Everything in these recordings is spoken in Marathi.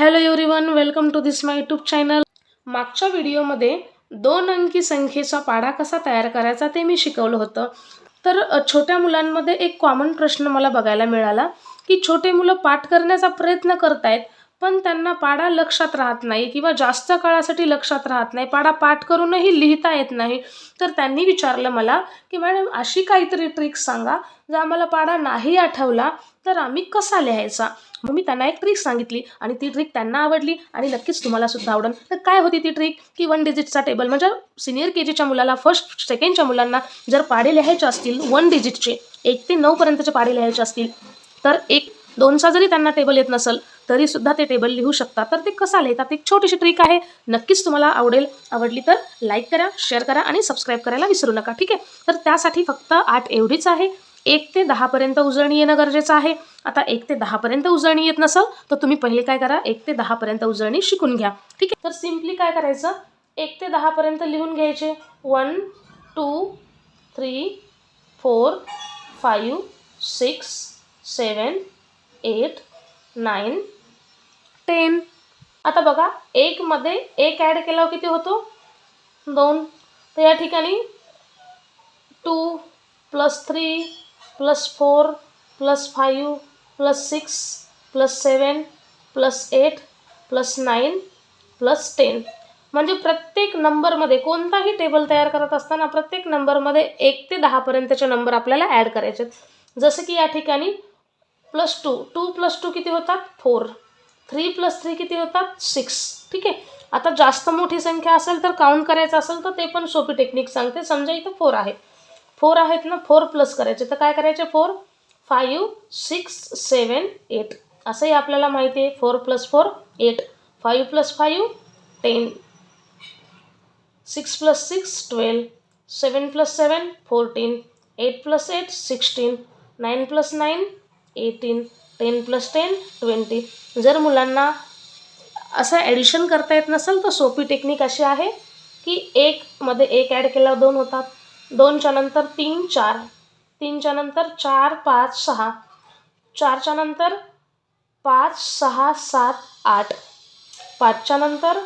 Hello everyone, welcome to this my YouTube channel. मागच्या व्हिडिओमध्ये 2 अंकी संख्येचा पाढा कसा तयार करायचा ते मी शिकवलं होतं. तर छोट्या मुलांमध्ये एक कॉमन प्रश्न मला बघायला मिळाला की छोटे मुलं पाठ करण्याचा प्रयत्न करतायत पण त्यांना पाढा लक्षात राहत नाही किंवा जास्त काळासाठी लक्षात राहत नाही, पाढा पाठ करूनही लिहिता येत नाही. तर त्यांनी विचारलं मला की मॅडम अशी काहीतरी ट्रिक सांगा, जर आम्हाला पाढा नाही आठवला तर आम्ही कसा लिहायचा. मग मी त्यांना एक ट्रिक सांगितली आणि ती ट्रिक त्यांना आवडली आणि नक्कीच तुम्हाला सुद्धा आवडेल. तर काय होती ती ट्रिक की 1 डिजिटचा टेबल, म्हणजे सिनियर केजीच्या मुलाला, फर्स्ट सेकंडच्या मुलांना जर पाढे लिहायचे असतील 1 डिजिटचे 1 ते 9 पर्यंतचे पाढे लिहायचे असतील तर 1 2चा जरी त्यांना टेबल येत नसेल तरी सुद्धा ते टेबल लिहू शकतात. तर ते कसा लिहितात, एक छोटीशी ट्रिक आहे, नक्कीच तुम्हाला आवडेल. आवडली तर लाईक करा, शेअर करा आणि सबस्क्राईब करायला विसरू नका. ठीक आहे, तर त्यासाठी फक्त 8 एवढीच आहे. 1 ते 10 पर्यंत उजळणी येणं गरजेचं आहे. आता 1 ते 10 पर्यंत उजळणी येत नसेल तर तुम्ही पहिले काय करा, 1 ते 10 पर्यंत उजळणी शिकून घ्या. ठीक आहे, तर सिम्पली काय करायचं, 1 ते 10 पर्यंत लिहून घ्यायचे. 1 2 3 4 5 6 7 8 9 10. आता बघा, 1 मध्ये 1 ॲड केल्यावर किती होतो, 2. तर या ठिकाणी 2 + 3 + 4 + 5 + 6 + 7 + 8 + 9 + 10. म्हणजे प्रत्येक नंबरमध्ये कोणताही टेबल तयार करत असताना प्रत्येक नंबरमध्ये 1 ते 10 पर्यंतचे नंबर आपल्याला ॲड करायचे. जसं की या ठिकाणी +2 2 + 2 किती होतात, 4. 3 + 3 किती होतात, 6. ठीक आहे, आता जास्त मोठी संख्या असेल तर काउंट करायचं असेल तर ते पण सोपी टेक्निक सांगते. समजा इथं 4 आहे, 4 आहेत ना, 4 प्लस करायचे तर काय करायचे, 4 5 6 7 8. असंही आपल्याला माहिती आहे, 4 + 4 8, 5 + 5 10, 6 + 6 12, 7 + 7 14, 8 + 8 16, 9 + 9 18, 10 + 10 20. जर मुलांना असं ॲडिशन करता येत नसेल तर सोपी टेक्निक अशी आहे की 1 मध्ये 1 ॲड केल्यावर 2 होतात, 2च्या नंतर 3 4, 3च्या नंतर 4 5 6, 4च्या नंतर 5 6 7 8, 5च्या नंतर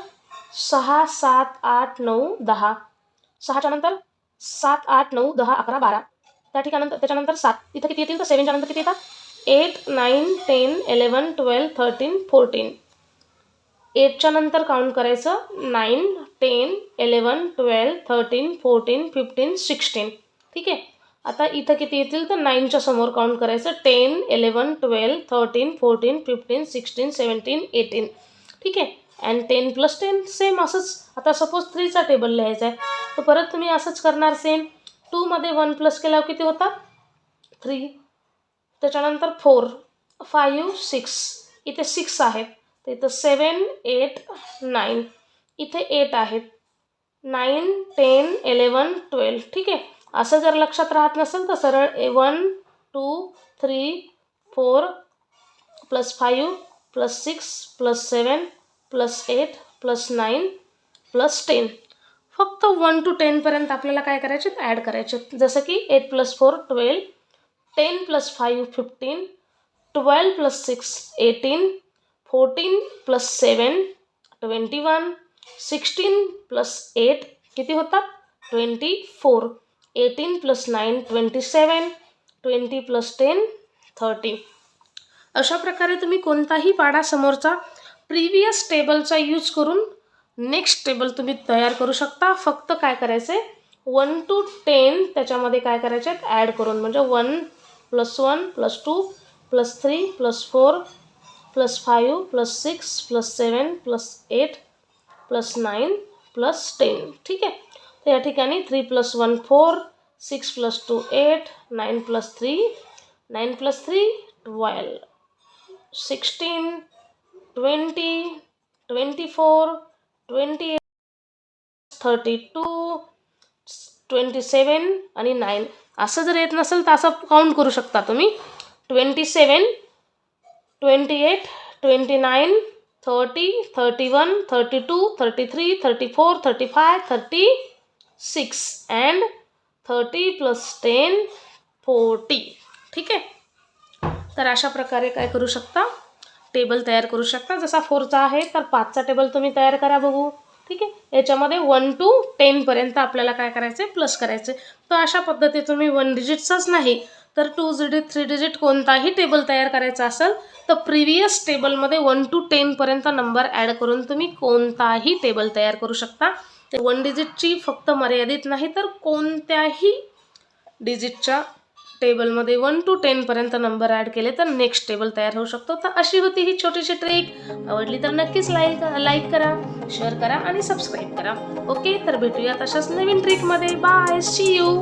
6 7 8 9 10, 6च्या नंतर 7 8 9 10 11 12. त्या ठिकाणी त्याच्यानंतर 7, इथं किती येतील तर 7च्या नंतर किती येतात, 8 9 10 11 12 13 14. 8च्या नंतर काउंट करायचं, 9 10 11 12 13 14 15 16. ठीक आहे, आता इथं किती येतील तर 9च्या समोर काउंट करायचं, 10 11 12 13 14 15 16 17 18. ठीक आहे, अँड 10 + 10 सेम असंच. आता सपोज 3चा टेबल लिहायचा आहे तर परत तुम्ही असंच करणार सेम. 2 मध्ये 1 प्लस केल्यावर किती होतात, 3. त्याच्यानंतर 4 5 6, इथे 6 आहेत तर इथं 7 8 9, इथे 8 आहेत, 9 10 11 12. ठीक आहे, असं जर लक्षात राहत नसेल तर सरळ 1 2 3 4 + 5 + 6 + 7 + 8 + 9 + 10. फक्त 1 to 10 पर्यंत आपल्याला काय करायचे, ॲड करायचे. जसं की 8 + 4 12, 10 + 5 15, 12 + 6 18, 14 + 7 21, 16 + 8 किती होतात, 24, 18 + 9 27, 20 + 10 30. अशा प्रकारे तुम्ही कोणताही पाढा समोरचा प्रिव्हियस टेबलचा यूज करून नेक्स्ट टेबल तुम्ही तयार करू शकता. फक्त काय करायचं आहे, 1 to 10 त्याच्यामध्ये काय करायचे आहेत, ॲड करून. म्हणजे 1 + 1 + 2 + 3 + 4 + 5 + 6 + 7 + 8 + 9 + 10. ठीक आहे, तर या ठिकाणी 3 + 1 4, 6 + 2 8, 9 + 3 9 + 3 12, 16 20 24 28 32 27 आणि 9. असं जर येत नसेल तर असं काउंट करू शकता तुम्ही, 27 28 29 30 31 32 33 34 35 36 अँड 30 + 10 40. ठीक आहे, तर अशा प्रकारे काय करू शकता, टेबल तयार करू शकता. जसा 4चा आहे तर 5चा टेबल तुम्ही तयार करा बघू. ठीक आहे. याच्यामध्ये 1 to 10 पर्यंत आपल्याला काय करायचं आहे, प्लस करायचं आहे. तर अशा पद्धतीने तुम्ही 1 डिजिटचाच नाही तर 2 डिजिट 3 डिजिट कोणताही टेबल तयार करायचा असेल तर प्रिव्हियस टेबलमध्ये 1 to 10 पर्यंत नंबर ॲड करून तुम्ही कोणताही टेबल तयार करू शकता. ते 1 डिजिटची फक्त मर्यादित नाही तर कोणत्याही डिजिटच्या टेबलमध्ये 1 to 10 पर्यंत नंबर ॲड केले तर नेक्स्ट टेबल तयार होऊ शकतो. तर अशी होती ही छोटीशी ट्रिक. आवडली तर नक्कीच लाईक करा, शेअर करा आणि सबस्क्राईब करा. ओके, तर भेटूया तशाच नवीन ट्रिकमध्ये. Bye, see you.